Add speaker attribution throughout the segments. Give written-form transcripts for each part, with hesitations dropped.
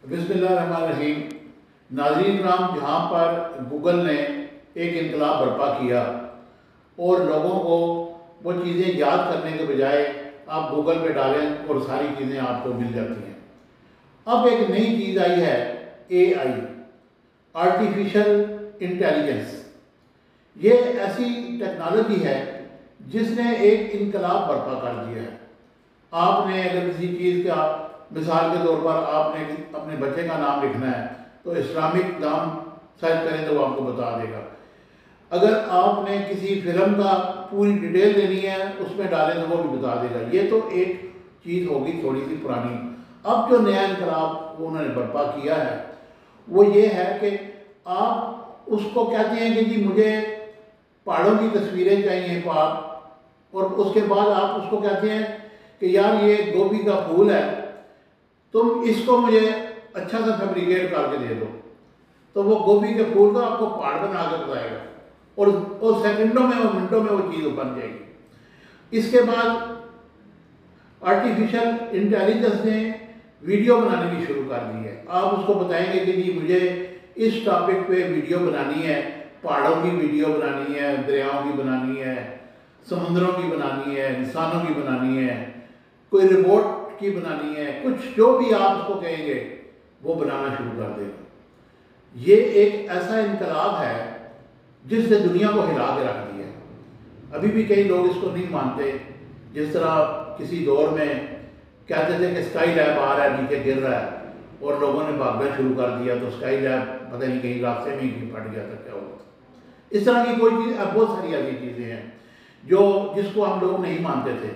Speaker 1: बिस्मिल्लाहिर्रहमानिर्रहीम। नाज़रीन कराम, जहाँ पर गूगल ने एक इनकलाब बर्पा किया और लोगों को वो चीज़ें याद करने के बजाय आप गूगल पे डालें और सारी चीज़ें आपको मिल जाती हैं। अब एक नई चीज़ आई है, AI, आर्टिफिशियल इंटेलिजेंस। ये ऐसी टेक्नोलॉजी है जिसने एक इनकलाब बर्पा कर दिया है। आपने अगर किसी चीज़ का, मिसाल के तौर पर आपने अपने बच्चे का नाम लिखना है तो इस्लामिक नाम सर्च करें तो वो आपको बता देगा। अगर आपने किसी फिल्म का पूरी डिटेल लेनी है उसमें डालें तो वो भी बता देगा। ये तो एक चीज़ होगी थोड़ी सी पुरानी। अब जो नया इनकलाब उन्होंने बर्पा किया है वो ये है कि आप उसको कहते हैं कि जी मुझे पहाड़ों की तस्वीरें चाहिए पाक, और उसके बाद आप उसको कहते हैं कि यार ये गोभी का फूल है, तुम इसको मुझे अच्छा सा फैब्रिकेट करके दे दो, तो वो गोभी के फूल का आपको पहाड़ बना के बताएगा और सेकंडों में और मिनटों में वो चीज़ बन जाएगी। इसके बाद आर्टिफिशियल इंटेलिजेंस ने वीडियो बनानी भी शुरू कर दी है। आप उसको बताएंगे कि जी मुझे इस टॉपिक पे वीडियो बनानी है, पहाड़ों की वीडियो बनानी है, दरियाओं की बनानी है, समुद्रों की बनानी है, इंसानों की बनानी है, कोई रिपोर्ट की बनानी है, कुछ जो भी आप उसको कहेंगे वो बनाना शुरू कर देगा। ये एक ऐसा इनकलाब है जिसने दुनिया को हिला के रख दिया है। अभी भी कई लोग इसको नहीं मानते। जिस तरह किसी दौर में कहते थे कि स्काई लैब आ रहा है, नीचे गिर रहा है, और लोगों ने भागना शुरू कर दिया तो स्काई लैब पता नहीं कहीं रास्ते में ही फट गया था, क्या हुआ। इस तरह की कोई चीज़, अब बहुत सारी ऐसी चीज़ें हैं जिसको हम लोग नहीं मानते थे।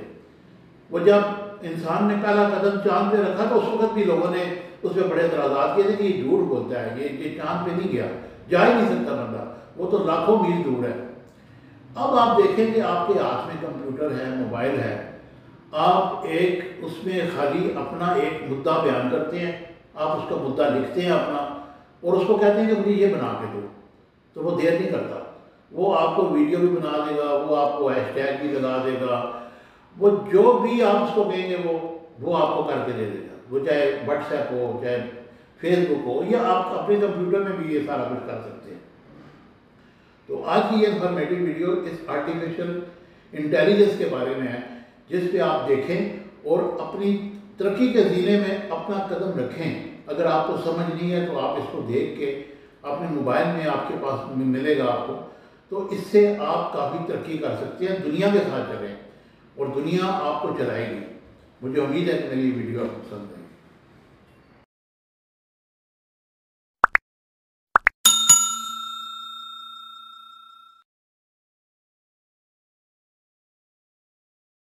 Speaker 1: वो जब इंसान ने पहला कदम चांद पे रखा तो उस वक्त भी लोगों ने उस पर बड़े एतराज़ात किए थे कि ये झूठ बोलता है, ये चांद पे नहीं गया, जा ही नहीं सकता बंदा, वो तो लाखों मील दूर है। अब आप देखें कि आपके हाथ में कंप्यूटर है, मोबाइल है, आप एक उसमें खाली अपना एक मुद्दा बयान करते हैं, आप उसका मुद्दा लिखते हैं अपना और उसको कहते हैं कि मुझे ये बना के दो, तो वो देर नहीं करता, वो आपको वीडियो भी बना देगा, वो आपको हैशटैग भी लगा देगा, वो जो भी आप उसको कहेंगे वो आपको करके दे देगा। वो चाहे व्हाट्सएप हो, चाहे फेसबुक हो, या आप अपने कंप्यूटर में भी ये सारा कुछ कर सकते हैं। तो आज की ये इन्फॉर्मेटिव वीडियो इस आर्टिफिशियल इंटेलिजेंस के बारे में है, जिस पे आप देखें और अपनी तरक्की के जीने में अपना कदम रखें। अगर आपको समझ नहीं है तो आप इसको देख के अपने मोबाइल में आपके पास मिलेगा आपको, तो इससे आप काफ़ी तरक्की कर सकते हैं, दुनिया के साथ चलें और दुनिया आपको चलाएगी। मुझे उम्मीद है कि मेरी वीडियो आपको पसंद है।